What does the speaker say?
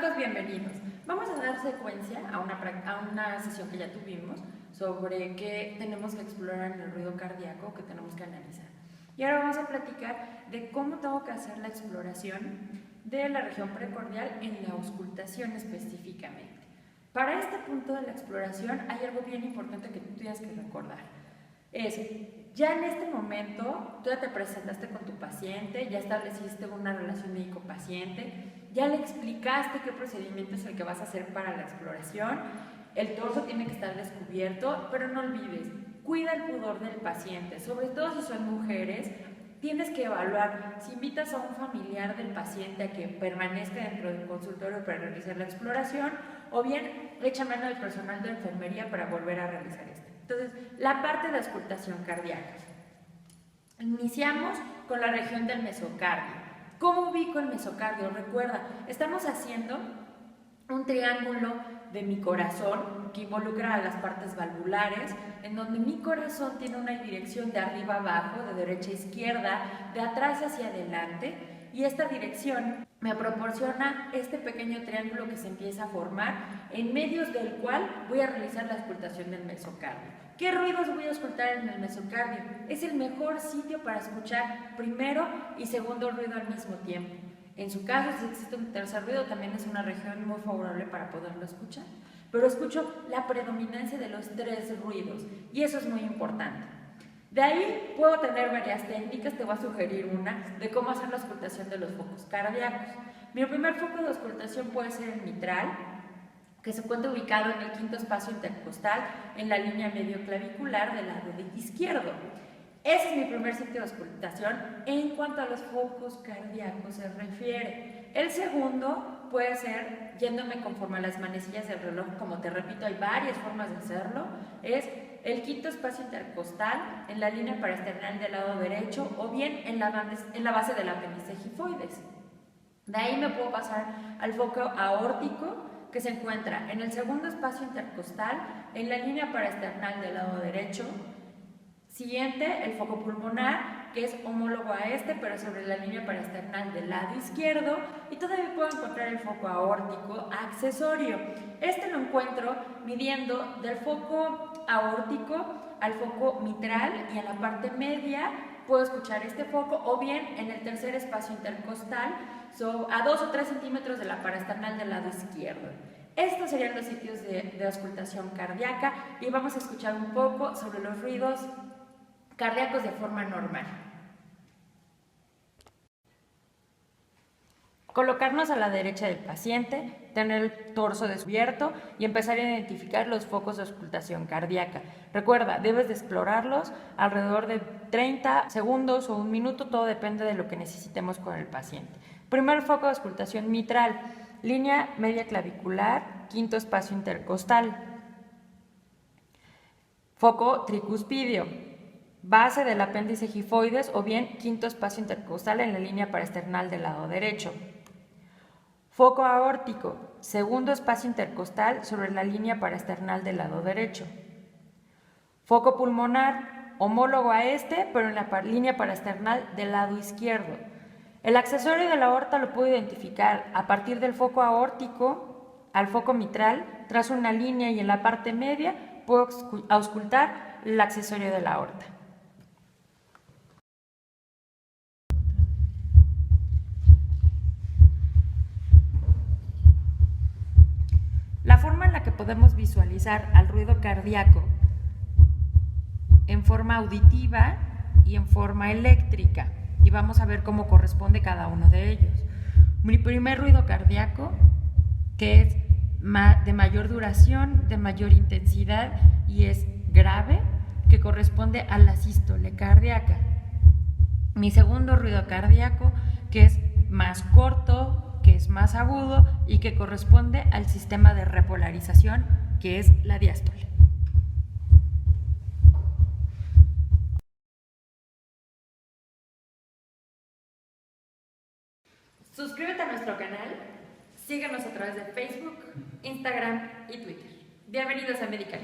chamacos, bienvenidos. Vamos a dar secuencia a una sesión que ya tuvimos sobre qué tenemos que explorar en el ruido cardíaco, que tenemos que analizar. Y ahora vamos a platicar de cómo tengo que hacer la exploración de la región precordial en la auscultación específicamente. Para este punto de la exploración hay algo bien importante que tú tienes que recordar. Ya en este momento tú ya te presentaste con tu paciente, ya estableciste una relación médico-paciente, ya le explicaste qué procedimiento es el que vas a hacer para la exploración, el torso tiene que estar descubierto, pero no olvides, cuida el pudor del paciente, sobre todo si son mujeres. Tienes que evaluar si invitas a un familiar del paciente a que permanezca dentro del consultorio para realizar la exploración o bien echa mano del personal de enfermería para volver a realizar esto. Entonces, la parte de auscultación cardíaca. Iniciamos con la región del mesocardio. ¿Cómo ubico el mesocardio? Recuerda, estamos haciendo un triángulo de mi corazón que involucra a las partes valvulares, en donde mi corazón tiene una dirección de arriba a abajo, de derecha a izquierda, de atrás hacia adelante, y esta dirección me proporciona este pequeño triángulo que se empieza a formar, en medio del cual voy a realizar la auscultación del mesocardio. ¿Qué ruidos voy a auscultar en el mesocardio? Es el mejor sitio para escuchar primero y segundo ruido al mismo tiempo. En su caso, si existe un tercer ruido, también es una región muy favorable para poderlo escuchar. Pero escucho la predominancia de los tres ruidos y eso es muy importante. De ahí puedo tener varias técnicas, te voy a sugerir una de cómo hacer la auscultación de los focos cardíacos. Mi primer foco de auscultación puede ser el mitral, que se encuentra ubicado en el quinto espacio intercostal, en la línea medio clavicular del lado izquierdo. Ese es mi primer sitio de auscultación en cuanto a los focos cardíacos se refiere. El segundo puede ser yéndome conforme a las manecillas del reloj, como te repito, hay varias formas de hacerlo. Es el quinto espacio intercostal en la línea paraesternal del lado derecho o bien en la base del apéndice gifoides. De ahí me puedo pasar al foco aórtico, que se encuentra en el segundo espacio intercostal en la línea paraesternal del lado derecho. Siguiente, el foco pulmonar, que es homólogo a este, pero sobre la línea paraesternal del lado izquierdo. Y todavía puedo encontrar el foco aórtico accesorio. Este lo encuentro midiendo del foco aórtico al foco mitral, y en la parte media puedo escuchar este foco, o bien en el tercer espacio intercostal, a 2 o 3 centímetros de la paraesternal del lado izquierdo. Estos serían los sitios de auscultación cardíaca, y vamos a escuchar un poco sobre los ruidos cardíacos de forma normal. Colocarnos a la derecha del paciente, tener el torso descubierto y empezar a identificar los focos de auscultación cardíaca. Recuerda, debes de explorarlos alrededor de 30 segundos o un minuto, todo depende de lo que necesitemos con el paciente. Primer foco de auscultación mitral, línea media clavicular, quinto espacio intercostal. Foco tricuspidio, base del apéndice gifoides o bien quinto espacio intercostal en la línea paraesternal del lado derecho. Foco aórtico, segundo espacio intercostal sobre la línea paraesternal del lado derecho. Foco pulmonar, homólogo a este, pero en la línea paraesternal del lado izquierdo. El accesorio de la aorta lo puedo identificar a partir del foco aórtico al foco mitral, trazo una línea y en la parte media puedo auscultar el accesorio de la aorta. La forma en la que podemos visualizar al ruido cardíaco en forma auditiva y en forma eléctrica, y vamos a ver cómo corresponde cada uno de ellos. Mi primer ruido cardíaco, que es de mayor duración, de mayor intensidad y es grave, que corresponde a la sístole cardíaca. Mi segundo ruido cardíaco, que es más corto, que es más agudo y que corresponde al sistema de repolarización, que es la diástole. Suscríbete a nuestro canal, síguenos a través de Facebook, Instagram y Twitter. Bienvenidos a Medical.